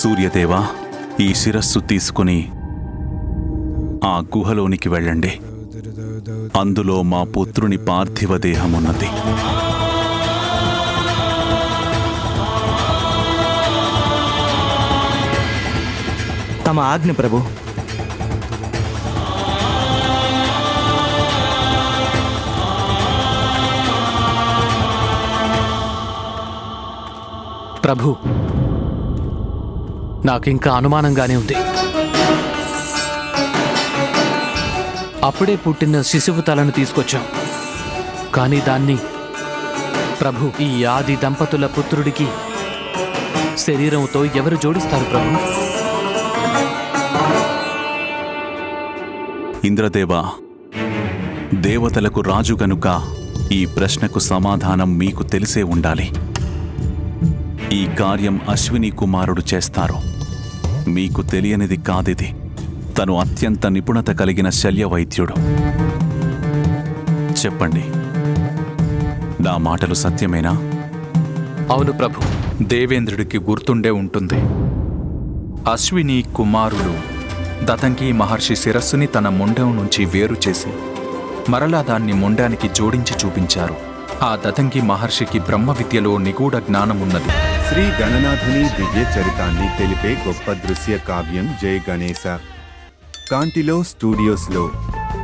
సూర్యదేవా, ఈ శిరస్సు తీసుకుని ఆ గుహలోనికి వెళ్ళండి. అందులో మా పుత్రుని పార్థివ దేహమున్నది. తమ ఆజ్ఞ ప్రభు. ప్రభు, నాకింకా అనుమానంగానే ఉంది. అప్పుడే పుట్టిన శిశువు తలను తీసుకొచ్చాం, కానీ దాన్ని ప్రభు ఈ ఆది దంపతుల పుత్రుడికి శరీరంతో ఎవరు జోడిస్తారు ప్రభు? ఇంద్రదేవా, దేవతలకు రాజు గనుక ఈ ప్రశ్నకు సమాధానం మీకు తెలిసే ఉండాలి. ఈ కార్యం అశ్విని కుమారుడు చేస్తారు. మీకు తెలియనిది కాదిది. తను అత్యంత నిపుణత కలిగిన శల్య వైద్యుడు. చెప్పండి, నా మాటలు సత్యమేనా? అవును ప్రభు. దేవేంద్రుడికి గుర్తుండే ఉంటుంది. అశ్విని కుమారుడు దతంగి మహర్షి శిరస్సుని తన మొండెం నుంచి వేరు చేసి మరలా దాన్ని మొండానికి జోడించి చూపించారు. ఆ దతంగి మహర్షికి బ్రహ్మ విద్యలో నిగూఢ జ్ఞానమున్నది. శ్రీ గణనాథుని దివ్య చరితాన్ని తెలిపే గొప్ప దృశ్య కావ్యం జై గణేశ. కాంటిలో స్టూడియోస్లో